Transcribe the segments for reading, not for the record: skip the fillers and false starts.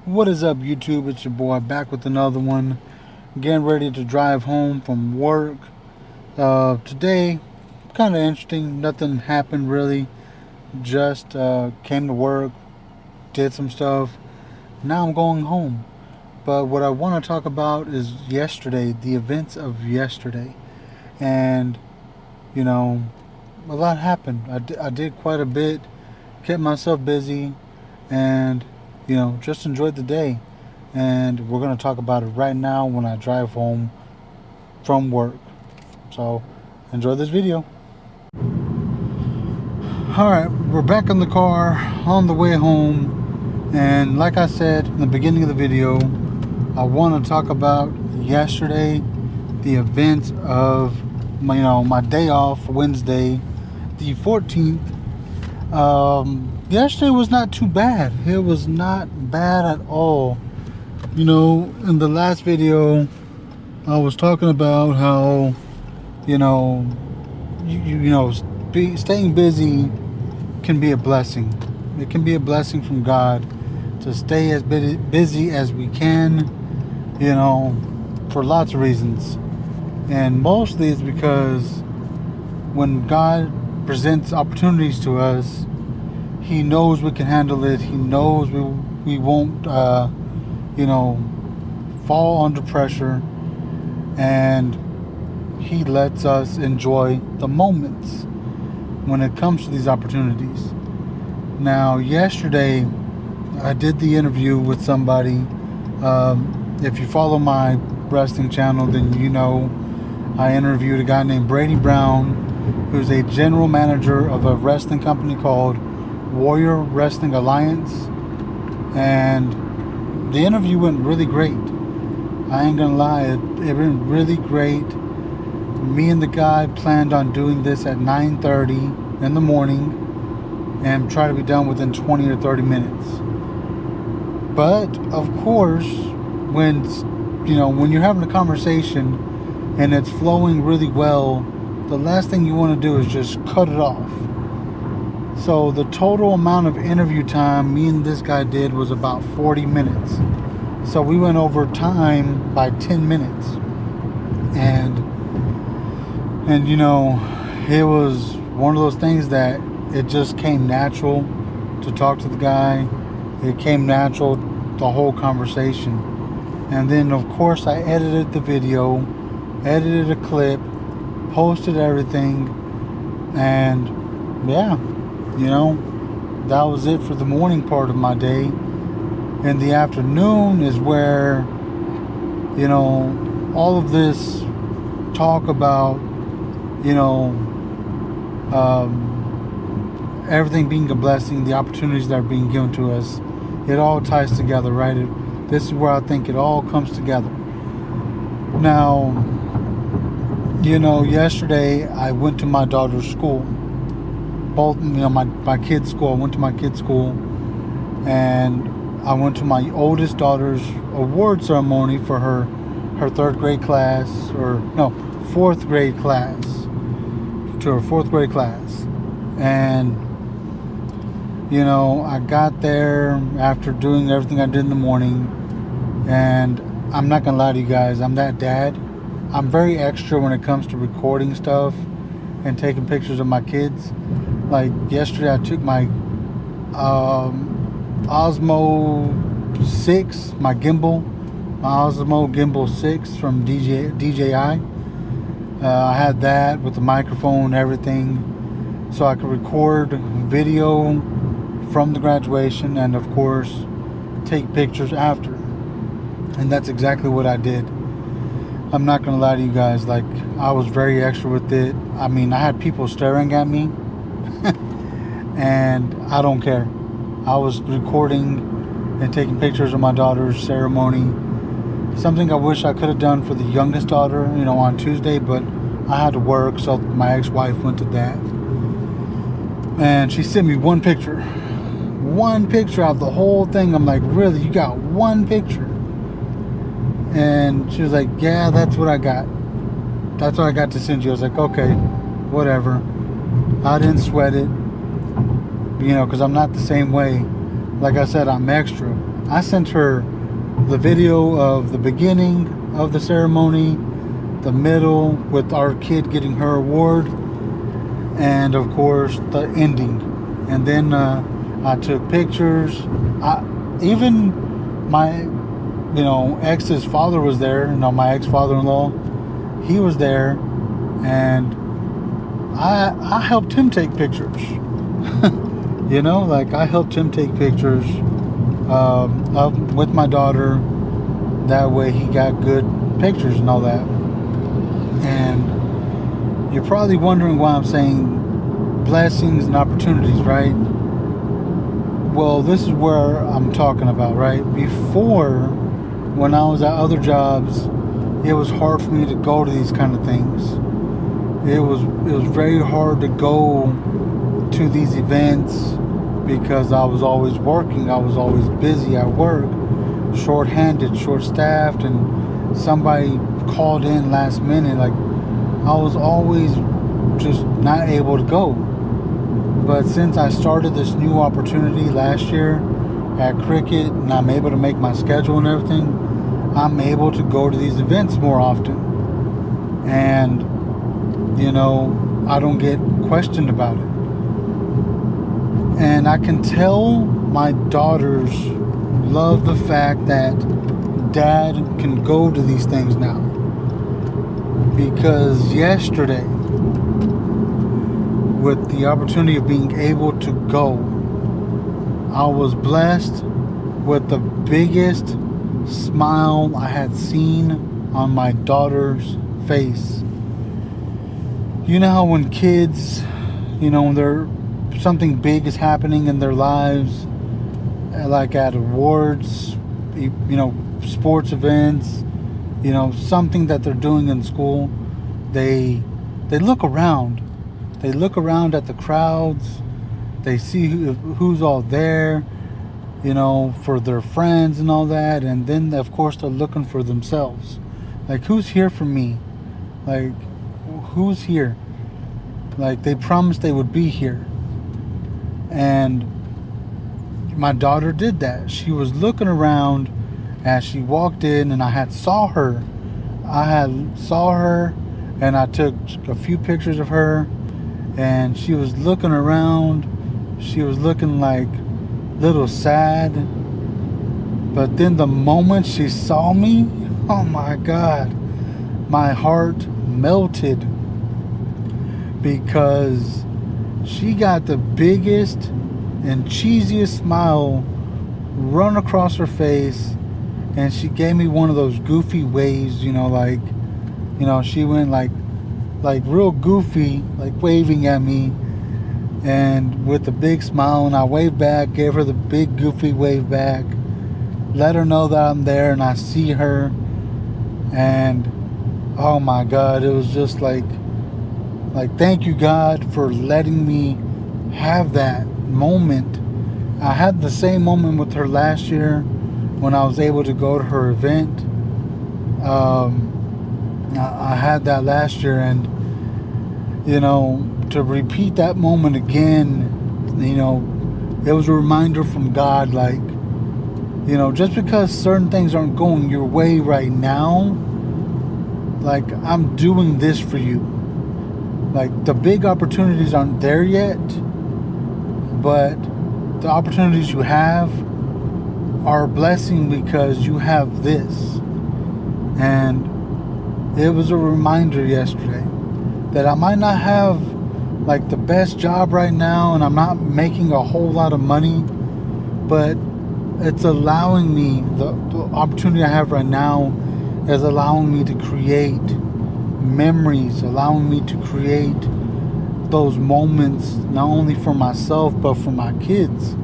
What is up, YouTube? It's your boy back with another one. Getting ready to drive home from work. Today, kind of interesting. Nothing happened really. Just came to work, did some stuff. Now I'm going home. But what I want to talk about is yesterday, the events of yesterday. And, you know, a lot happened. I did quite a bit, kept myself busy, and, just enjoyed the day. And we're going to talk about it right now when I drive home from work. So enjoy this video. Alright, we're back in the car on the way home, and like I said in the beginning of the video, I want to talk about yesterday, the events of my day off, Wednesday the 14th. Yesterday was not too bad. It was not bad at all. In the last video, I was talking about how, staying busy can be a blessing. It can be a blessing from God to stay as busy as we can, for lots of reasons. And mostly it's because when God presents opportunities to us, He knows we can handle it. He knows we won't, fall under pressure, and He lets us enjoy the moments when it comes to these opportunities. Now, yesterday, I did the interview with somebody. If you follow my wrestling channel, then you know I interviewed a guy named Brady Brown, who's a general manager of a wrestling company called Warrior Wrestling Alliance. And the interview went really great. I ain't gonna lie, it went really great. Me and the guy planned on doing this at 9:30 in the morning and try to be done within 20 or 30 minutes. But of course, when you're having a conversation and it's flowing really well, the last thing you want to do is just cut it off. So the total amount of interview time me and this guy did was about 40 minutes. So we went over time by 10 minutes. And it was one of those things that it just came natural to talk to the guy. It came natural, the whole conversation. And then of course I edited the video, edited a clip, posted everything, and yeah, that was it for the morning part of my day. In the afternoon is where, all of this talk about, everything being a blessing, the opportunities that are being given to us, it all ties together, right? This is where I think it all comes together. Now, yesterday I went to my daughter's school. Both, my kids' school. I went to my kids' school, and I went to my oldest daughter's award ceremony for her third grade class, fourth grade class, to her fourth grade class. And, I got there after doing everything I did in the morning, and I'm not gonna lie to you guys, I'm that dad. I'm very extra when it comes to recording stuff and taking pictures of my kids. Like yesterday I took my Osmo 6, my Osmo Gimbal 6 from DJI. I had that with the microphone and everything, so I could record video from the graduation and of course take pictures after. And that's exactly what I did. I'm not gonna lie to you guys, like, I was very extra with it. I mean, I had people staring at me and I don't care. I was recording and taking pictures of my daughter's ceremony. Something I wish I could have done for the youngest daughter, on Tuesday, but I had to work, so my ex-wife went to that. And she sent me one picture out of the whole thing. I'm like, really? You got one picture? And she was like, yeah, that's what I got. That's what I got to send you. I was like, okay, whatever. I didn't sweat it, because I'm not the same way. Like I said, I'm extra. I sent her the video of the beginning of the ceremony, the middle with our kid getting her award, and of course the ending. And then I took pictures. Even my ex's father was there. My ex-father-in-law, he was there, and I helped him take pictures. I helped him take pictures with my daughter. That way he got good pictures and all that. And you're probably wondering why I'm saying blessings and opportunities, right? Well, this is where I'm talking about, right? Before, when I was at other jobs, it was hard for me to go to these kind of things. It was very hard to go to these events because I was always working. I was always busy at work, short-handed, short-staffed, and somebody called in last minute. Like, I was always just not able to go. But since I started this new opportunity last year at Cricket, and I'm able to make my schedule and everything, I'm able to go to these events more often. And, I don't get questioned about it. And I can tell my daughters love the fact that Dad can go to these things now. Because yesterday, with the opportunity of being able to go, I was blessed with the biggest smile I had seen on my daughter's face. You know how when kids, when something big is happening in their lives, like at awards, sports events, something that they're doing in school, they look around. They look around at the crowds. They see who's all there, for their friends and all that. And then, of course, they're looking for themselves. Like, who's here for me? Like, who's here? Like, they promised they would be here. And my daughter did that. She was looking around as she walked in, and I saw her, and I took a few pictures of her. And she was looking around. She was looking like a little sad. But then the moment she saw me, oh my God, my heart melted. Because she got the biggest and cheesiest smile run across her face. And she gave me one of those goofy waves, she went like real goofy, like waving at me, and with a big smile, and I waved back, gave her the big goofy wave back, let her know that I'm there and I see her. And oh my God, it was just like thank you, God, for letting me have that moment. I had the same moment with her last year when I was able to go to her event. I had that last year, and to repeat that moment again, it was a reminder from God, like, just because certain things aren't going your way right now, like, I'm doing this for you. Like, the big opportunities aren't there yet, but the opportunities you have are a blessing because you have this. And it was a reminder yesterday that I might not have like the best job right now, and I'm not making a whole lot of money, but it's allowing me, the opportunity I have right now is allowing me to create memories, allowing me to create those moments, not only for myself but for my kids.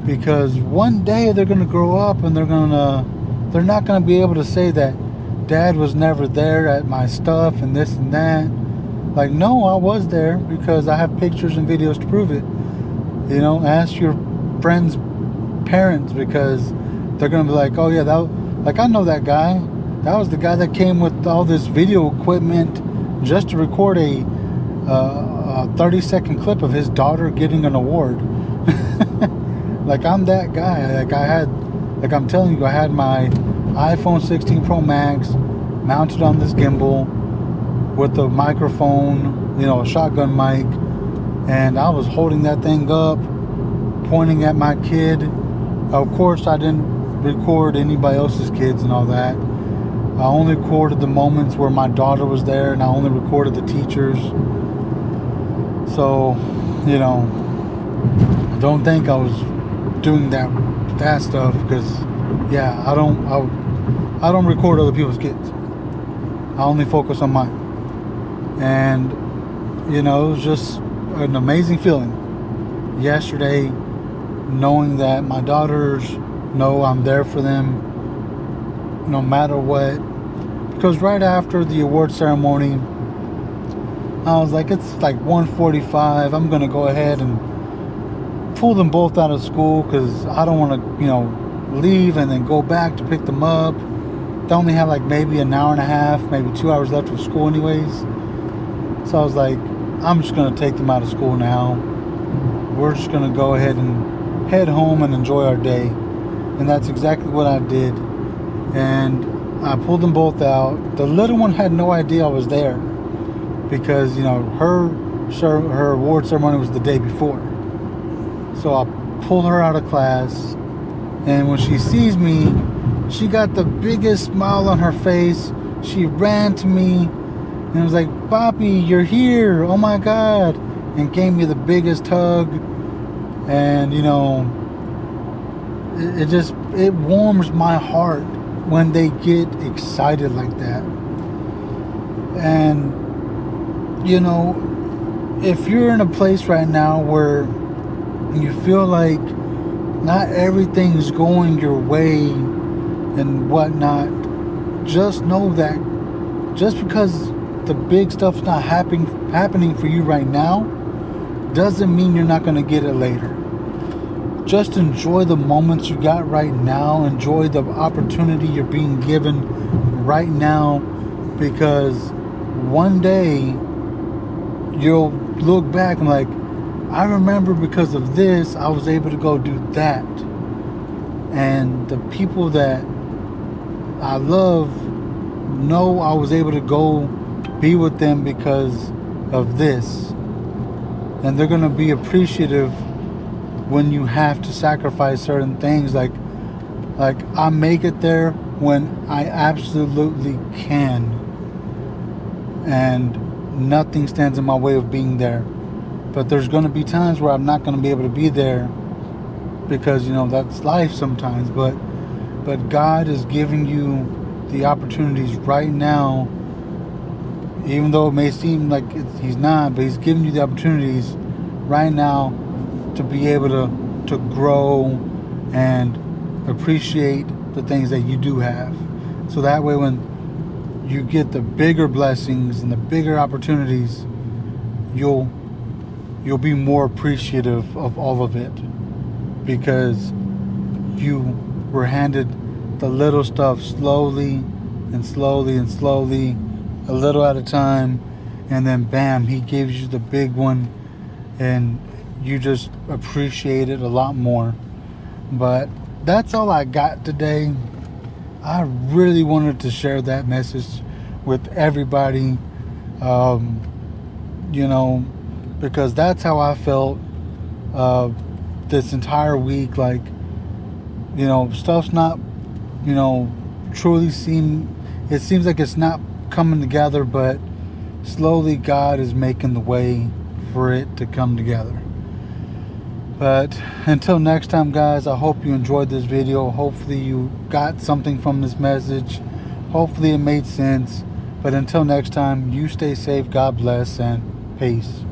Because one day they're going to grow up and they're not going to be able to say that Dad was never there at my stuff and this and that. Like, no, I was there because I have pictures and videos to prove it. Ask your friends' parents, because they're going to be like, oh yeah, I know that guy. That was the guy that came with all this video equipment just to record a 30-second clip of his daughter getting an award. Like, I'm that guy. Like, I had Like I'm telling you, I had my iPhone 16 Pro Max mounted on this gimbal with a microphone, you know, a shotgun mic, and I was holding that thing up, pointing at my kid. Of course, I didn't record anybody else's kids and all that. I only recorded the moments where my daughter was there, and I only recorded the teachers. So, you know, I don't think I was doing that stuff, because yeah, I don't record other people's kids. I only focus on mine. And you know, it was just an amazing feeling yesterday, knowing that my daughters know I'm there for them no matter what. Because right after the award ceremony, I was like, it's like 1:45. I'm gonna go ahead and pull them both out of school, because I don't want to, you know, leave and then go back to pick them up. They only have like maybe an hour and a half, maybe 2 hours left of school anyways. So I was like, I'm just gonna take them out of school now. We're just gonna go ahead and head home and enjoy our day. And that's exactly what I did. And I pulled them both out. The little one had no idea I was there, because, you know, her award ceremony was the day before. So I pulled her out of class, and when she sees me, she got the biggest smile on her face. She ran to me and was like, "Papi, you're here, oh my God," and gave me the biggest hug. And you know, it warms my heart when they get excited like that. And you know, if you're in a place right now where you feel like not everything's going your way and whatnot, just know that just because the big stuff's not happening for you right now doesn't mean you're not going to get it later. Just enjoy the moments you got right now. Enjoy the opportunity you're being given right now, because one day you'll look back and like, I remember because of this, I was able to go do that. And the people that I love know I was able to go be with them because of this. And they're going to be appreciative when you have to sacrifice certain things. Like I make it there when I absolutely can. And nothing stands in my way of being there. But there's going to be times where I'm not going to be able to be there, because, you know, that's life sometimes. But God is giving you the opportunities right now, even though it may seem like He's not, but He's giving you the opportunities right now to be able to grow and appreciate the things that you do have. So that way, when you get the bigger blessings and the bigger opportunities, you'll be more appreciative of all of it, because you were handed the little stuff slowly and slowly and slowly, a little at a time, and then bam, He gives you the big one, and you just appreciate it a lot more. But that's all I got today. I really wanted to share that message with everybody, you know, because that's how I felt this entire week. Like, you know, stuff's not, you know, it seems like it's not coming together, but slowly God is making the way for it to come together. But until next time, guys, I hope you enjoyed this video. Hopefully you got something from this message. Hopefully it made sense. But until next time, you stay safe, God bless, and peace.